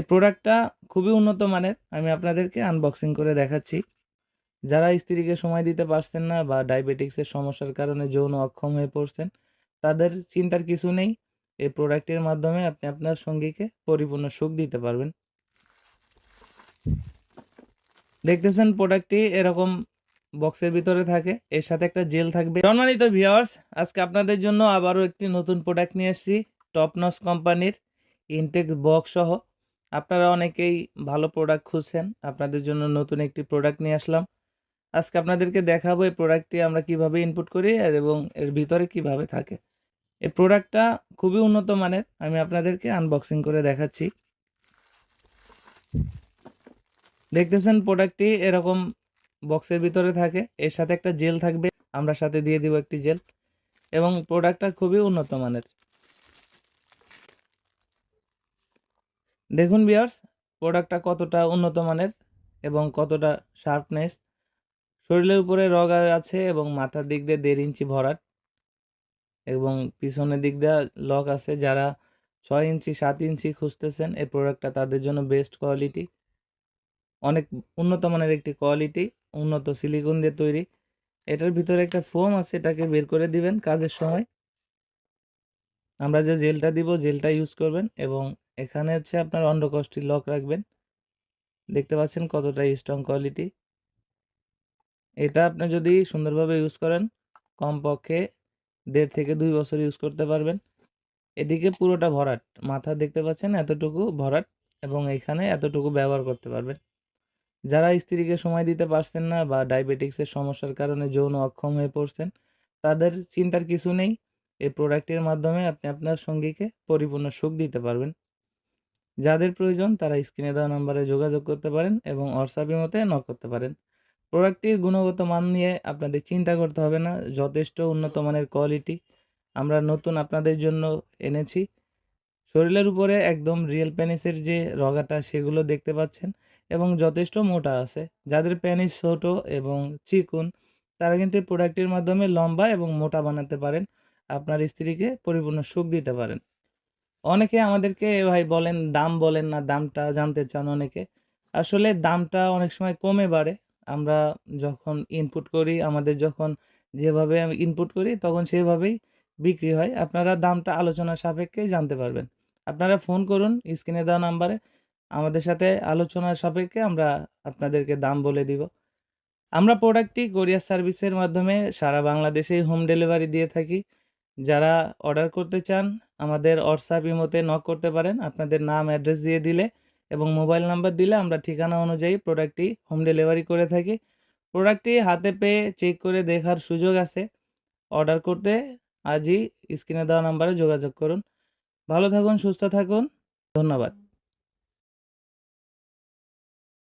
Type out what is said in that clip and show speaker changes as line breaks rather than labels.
এই প্রোডাক্টটা খুবই উন্নত মানের। আমি আপনাদেরকে আনবক্সিং করে দেখাচ্ছি। যারা স্ত্রীকে সময় দিতে পারছেন না বা ডায়াবেটিক্সের সমস্যার কারণে যৌন অক্ষম হয়ে পড়ছেন, তাদের চিন্তার কিছু নেই। এই প্রোডাক্টের মাধ্যমে আপনি আপনার সঙ্গীকে পরিপূর্ণ সুখ দিতে পারবেন। দেখতেছেন প্রোডাক্টটি এরকম বক্সের ভিতরে থাকে। এর সাথে একটা জেল থাকবে। সম্মানিত ভিউয়ার্স, আজকে আপনাদের জন্য আবারও একটি নতুন প্রোডাক্ট নিয়ে এসেছি। টপনচ কোম্পানির ইনটেক বক্স সহ। আপনারা অনেকেই ভালো প্রোডাক্ট খুঁজছেন। আপনাদের জন্য নতুন একটি প্রোডাক্ট নিয়ে আসলাম। আজকে আপনাদেরকে দেখাবো এই প্রোডাক্টটি আমরা কিভাবে ইনপুট করি এবং এর ভিতরে কিভাবে থাকে। এই প্রোডাক্টটা খুবই উন্নত মানের। আমি আপনাদেরকে আনবক্সিং করে দেখাচ্ছি। দেখতেছেন প্রোডাক্টটি এরকম বক্সের ভিতরে থাকে। এর সাথে একটা জেল থাকবে। আমরা সাথে দিয়ে দিব একটি জেল এবং প্রোডাক্টটা খুবই উন্নত মানের। দেখুন ভিউয়ার্স, প্রোডাক্টটা কতটা উন্নত মানের এবং কতটা শার্পনেস। শরীরের উপরে রগ আছে এবং মাথার দিক দিয়ে 1.5 ইঞ্চি ভরাট এবং পিছনের দিক দিয়ে লক আছে। যারা 6 ইঞ্চি 7 ইঞ্চি খুঁজতেছেন, এই প্রোডাক্টটা তাদের জন্য বেস্ট কোয়ালিটি। অনেক উন্নত মানের একটি কোয়ালিটি, উন্নত সিলিকন দিয়ে তৈরি। এটার ভিতরে একটা ফোম আছে, এটাকে বের করে দিবেন কাজের সময়। আমরা যে জেলটা দিব, জেলটা ইউজ করবেন এবং এখানে হচ্ছে আপনার অন্ডকোষটি লক রাখবেন। দেখতে পাচ্ছেন কতটা স্ট্রং কোয়ালিটি। এটা আপনি যদি সুন্দরভাবে ইউজ করেন, কমপক্ষে 1.5 থেকে 2 বছর ইউজ করতে পারবেন। এদিকে পুরোটা ভরাট, মাথা দেখতে পাচ্ছেন এতটুকু ভরাট এবং এখানে এতটুকু ব্যবহার করতে পারবেন। যারা স্ত্রীকে সময় দিতে পারছেন না বা ডায়াবেটিক্সের সমস্যার কারণে যৌন অক্ষম হয়ে পড়ছেন, তাদের চিন্তার কিছু নেই। এই প্রোডাক্টের মাধ্যমে আপনি আপনার সঙ্গীকে পরিপূর্ণ সুখ দিতে পারবেন। যাদের প্রয়োজন তারা স্ক্রিনে দেওয়া নাম্বারে যোগাযোগ করতে পারেন এবং হোয়াটসঅ্যাপ ইমোতে নক করতে পারেন। প্রোডাক্টটির গুণগত মান নিয়ে আপনাদের চিন্তা করতে হবে না। যথেষ্ট উন্নত মানের কোয়ালিটি আমরা নতুন আপনাদের জন্য এনেছি। শরীরের উপরে একদম রিয়েল পেনিসের যে রগাটা সেগুলো দেখতে পাচ্ছেন এবং যথেষ্ট মোটা আছে। যাদের পেনিস ছোট এবং চিকন, তারা কিন্তু এই প্রোডাক্টের মাধ্যমে লম্বা এবং মোটা বানাতে পারেন। আপনার স্ত্রীকে পরিপূর্ণ সুখ দিতে পারেন। অনেকে আমাদেরকে ভাই বলেন, দাম বলেন না, দামটা জানতে চান অনেকে। আসলে দামটা অনেক সময় কমে বাড়ে। আমরা যখন ইনপুট করি, আমাদের যখন যেভাবে আমি ইনপুট করি তখন সেভাবেই বিক্রি হয়। আপনারা দামটা আলোচনা সাপেক্ষেই জানতে পারবেন। আপনারা ফোন করুন স্ক্রিনে দেওয়া নাম্বারে। আমাদের সাথে আলোচনার সাপেক্ষে আমরা আপনাদেরকে দাম বলে দিব। আমরা প্রোডাক্টটি কোরিয়ার সার্ভিসের মাধ্যমে সারা বাংলাদেশেই হোম ডেলিভারি দিয়ে থাকি। যারা অর্ডার করতে চান আমাদের হোয়াটসঅ্যাপ ইমোতে নক করতে পারেন। আপনাদের নাম অ্যাড্রেস দিয়ে দিলে এবং মোবাইল নাম্বার দিলে আমরা ঠিকানা অনুযায়ী প্রোডাক্টটি হোম ডেলিভারি করে থাকি। প্রোডাক্টটি হাতে পেয়ে চেক করে দেখার সুযোগ আছে। অর্ডার করতে আজই স্ক্রিনে দেওয়া নাম্বারে যোগাযোগ করুন। ভালো থাকুন, সুস্থ থাকুন। ধন্যবাদ।